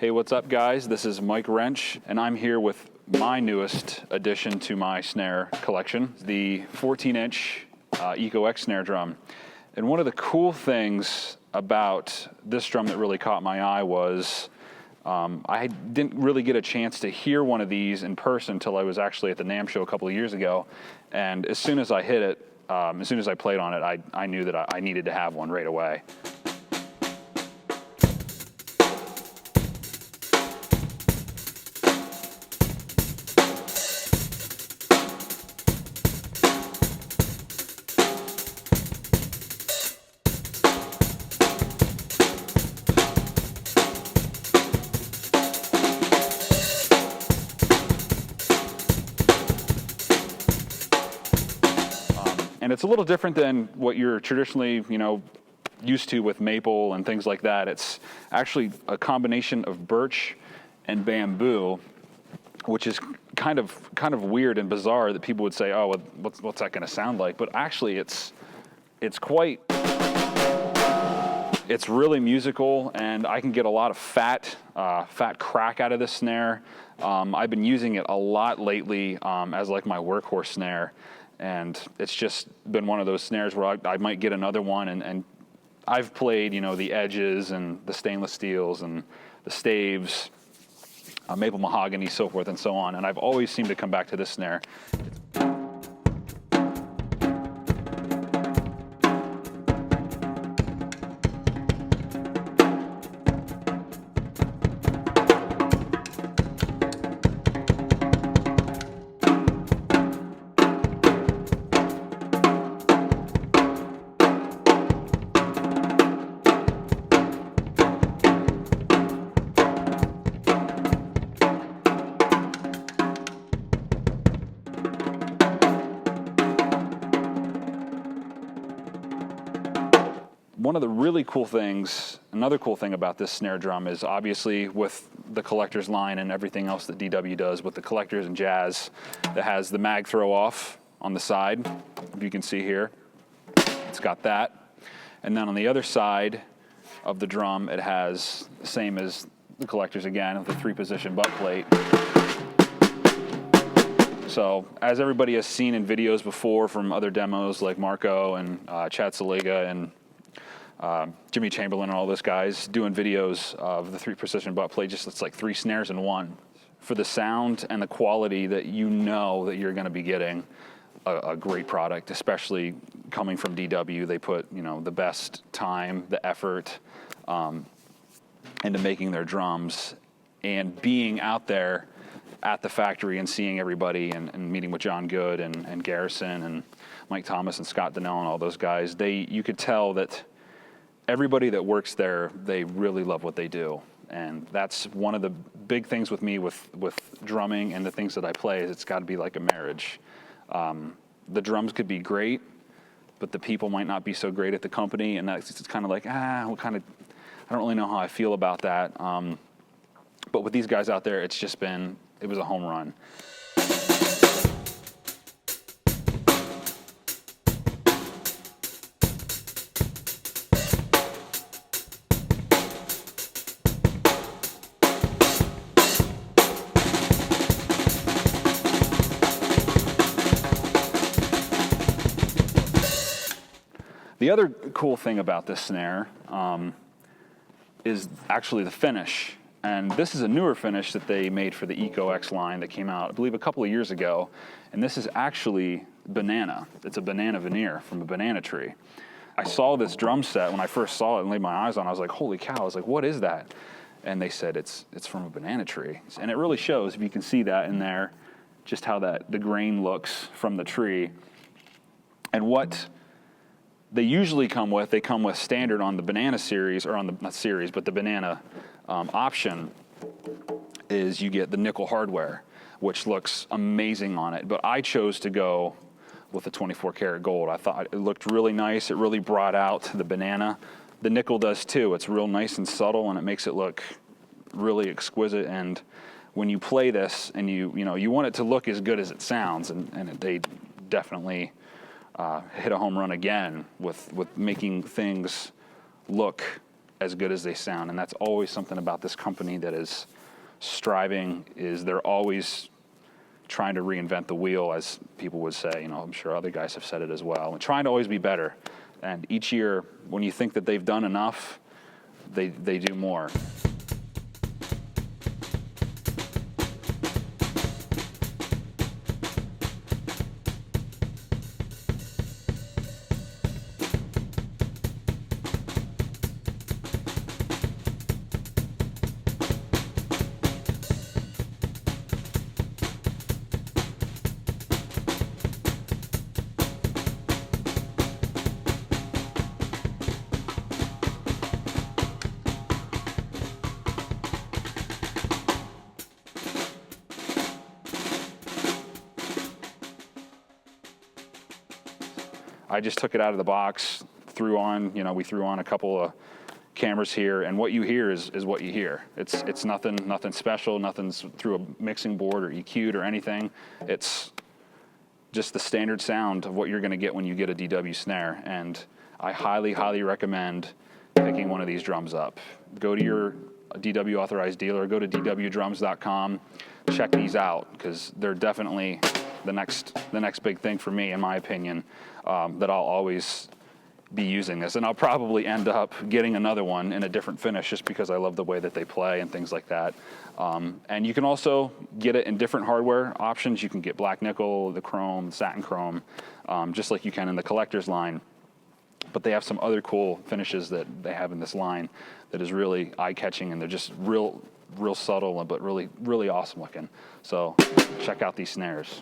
Hey, what's up, guys? This is Mike Wrench, and I'm here with my newest addition to my snare collection, the 14-inch Eco X snare drum. And one of the cool things about this drum that really caught my eye was I didn't really get a chance to hear one of these in person until I was actually at the NAMM show a couple of years ago. And as soon as I hit it, as soon as I played on it, I knew that I needed to have one right away. And it's a little different than what you're traditionally, used to with maple and things like that. It's actually a combination of birch and bamboo, which is kind of weird and bizarre that people would say, "Oh, well, what's that going to sound like?" But actually, it's really musical, and I can get a lot of fat crack out of this snare. I've been using it a lot lately as like my workhorse snare. And it's just been one of those snares where I might get another one, and I've played, the edges and the stainless steels and the staves, maple mahogany, so forth and so on. And I've always seemed to come back to this snare. One of the really cool things, another cool thing about this snare drum is obviously with the collector's line and everything else that DW does with the collectors and jazz, that has the mag throw off on the side, if you can see here. It's got that. And then on the other side of the drum, it has the same as the collectors again, with the 3-position butt plate. So as everybody has seen in videos before from other demos like Marco and Chad Saliga and Jimmy Chamberlain and all those guys doing videos of the 3-position butt plate, just it's like 3 snares in one. For the sound and the quality that that you're going to be getting a great product, especially coming from DW. They put the best time, the effort into making their drums, and being out there at the factory and seeing everybody and meeting with John Good and Garrison and Mike Thomas and Scott Donnell and all those guys. You could tell that everybody that works there, they really love what they do. And that's one of the big things with me with drumming and the things that I play is it's got to be like a marriage. The drums could be great, but the people might not be so great at the company, and it's kind of like, I don't really know how I feel about that. But with these guys out there, it was a home run. The other cool thing about this snare is actually the finish. And this is a newer finish that they made for the Eco X line that came out, I believe, a couple of years ago. And this is actually banana. It's a banana veneer from a banana tree. I saw this drum set when I first saw it and laid my eyes on it. I was like, holy cow. I was like, what is that? And they said it's from a banana tree. And it really shows, if you can see that in there, just how the grain looks from the tree. And what they usually come with standard on the banana series, or on the, not series, but the banana option, is you get the nickel hardware, which looks amazing on it. But I chose to go with the 24 karat gold. I thought it looked really nice. It really brought out the banana. The nickel does too. It's real nice and subtle, and it makes it look really exquisite. And when you play this, and you want it to look as good as it sounds, and they definitely hit a home run again with making things look as good as they sound. And that's always something about this company that is striving, is they're always trying to reinvent the wheel, as people would say. You know, I'm sure other guys have said it as well, and trying to always be better. And each year, when you think that they've done enough, they do more. I just took it out of the box, threw on, we threw on a couple of cameras here, and what you hear is what you hear. It's nothing special, nothing's through a mixing board or EQ'd or anything. It's just the standard sound of what you're gonna get when you get a DW snare. And I highly, highly recommend picking one of these drums up. Go to your DW authorized dealer, go to dwdrums.com, check these out, because they're definitely the next big thing for me, in my opinion, that I'll always be using this. And I'll probably end up getting another one in a different finish just because I love the way that they play and things like that. And you can also get it in different hardware options. You can get black nickel, the chrome, satin chrome, just like you can in the collector's line. But they have some other cool finishes that they have in this line that is really eye-catching, and they're just real subtle, but really, really awesome looking. So check out these snares.